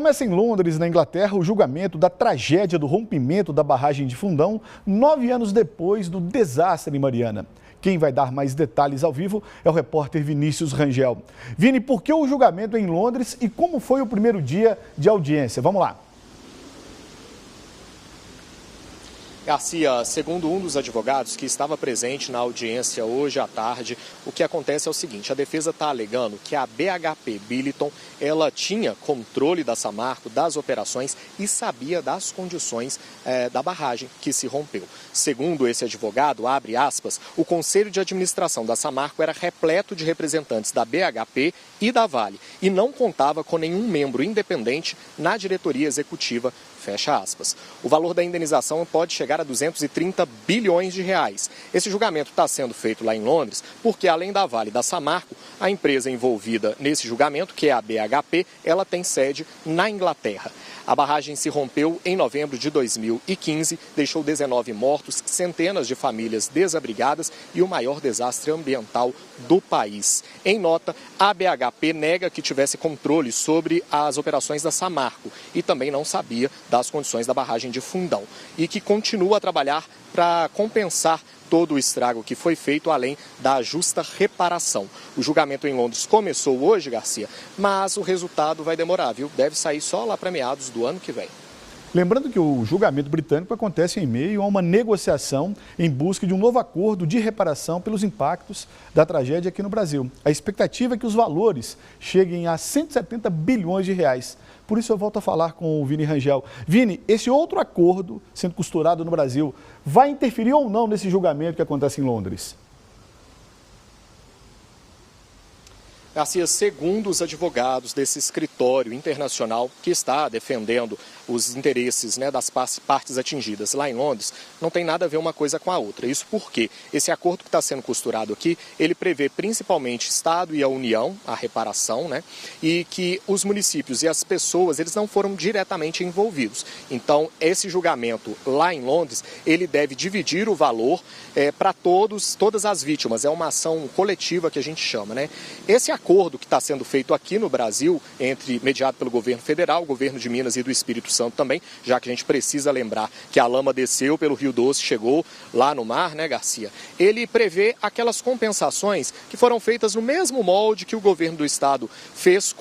Começa em Londres, na Inglaterra, o julgamento da tragédia do rompimento da barragem de Fundão, 9 anos depois do desastre em Mariana. Quem vai dar mais detalhes ao vivo é o repórter Vinícius Rangel. Vini, por que o julgamento em Londres e como foi o primeiro dia de audiência? Vamos lá. Garcia, segundo um dos advogados que estava presente na audiência hoje à tarde, o que acontece é o seguinte: a defesa está alegando que a BHP Billiton, ela tinha controle da Samarco, das operações e sabia das condições da barragem que se rompeu. Segundo esse advogado, abre aspas, o conselho de administração da Samarco era repleto de representantes da BHP e da Vale e não contava com nenhum membro independente na diretoria executiva, fecha aspas. O valor da indenização pode chegar a 230 bilhões de reais. Esse julgamento está sendo feito lá em Londres porque, além da Vale e da Samarco, a empresa envolvida nesse julgamento, que é a BHP, ela tem sede na Inglaterra. A barragem se rompeu em novembro de 2015, deixou 19 mortos, centenas de famílias desabrigadas e o maior desastre ambiental do país. Em nota, a BHP nega que tivesse controle sobre as operações da Samarco e também não sabia das condições da barragem de Fundão e que continua a trabalhar para compensar todo o estrago que foi feito, além da justa reparação. O julgamento em Londres começou hoje, Garcia, mas o resultado vai demorar, viu? Deve sair só lá para meados do ano que vem. Lembrando que o julgamento britânico acontece em meio a uma negociação em busca de um novo acordo de reparação pelos impactos da tragédia aqui no Brasil. A expectativa é que os valores cheguem a 170 bilhões de reais. Por isso eu volto a falar com o Vini Rangel. Vini, esse outro acordo sendo costurado no Brasil vai interferir ou não nesse julgamento que acontece em Londres? Garcia, segundo os advogados desse escritório internacional que está defendendo os interesses das partes atingidas lá em Londres, não tem nada a ver uma coisa com a outra. Isso porque esse acordo que está sendo costurado aqui, ele prevê principalmente Estado e a União, a reparação, e que os municípios e as pessoas, eles não foram diretamente envolvidos. Então, esse julgamento lá em Londres, ele deve dividir o valor para todas as vítimas. É uma ação coletiva que a gente chama, Esse acordo que está sendo feito aqui no Brasil, mediado pelo governo federal, o governo de Minas e do Espírito Santo também, já que a gente precisa lembrar que a lama desceu pelo Rio Doce, chegou lá no mar, Garcia? Ele prevê aquelas compensações que foram feitas no mesmo molde que o governo do estado fez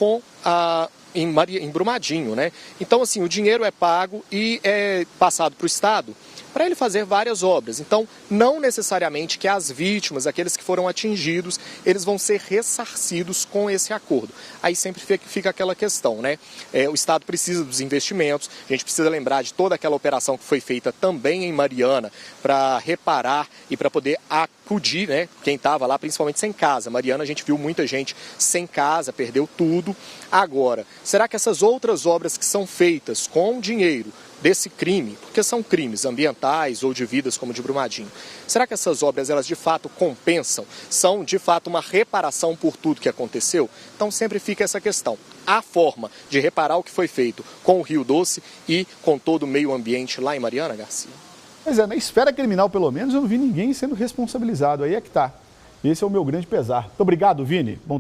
em Brumadinho, Então, assim, o dinheiro é pago e é passado para o estado para ele fazer várias obras. Então, não necessariamente que as vítimas, aqueles que foram atingidos, eles vão ser ressarcidos com esse acordo. Aí sempre fica aquela questão, O Estado precisa dos investimentos, a gente precisa lembrar de toda aquela operação que foi feita também em Mariana para reparar e para poder acudir, quem estava lá, principalmente sem casa. Mariana, a gente viu muita gente sem casa, perdeu tudo. Agora, será que essas outras obras que são feitas com dinheiro desse crime, porque são crimes ambientais ou de vidas como de Brumadinho, será que essas obras, elas de fato compensam? São de fato uma reparação por tudo que aconteceu? Então sempre fica essa questão. A forma de reparar o que foi feito com o Rio Doce e com todo o meio ambiente lá em Mariana, Garcia? Pois é, na esfera criminal pelo menos eu não vi ninguém sendo responsabilizado, aí é que tá. Esse é o meu grande pesar. Muito obrigado, Vini. Bom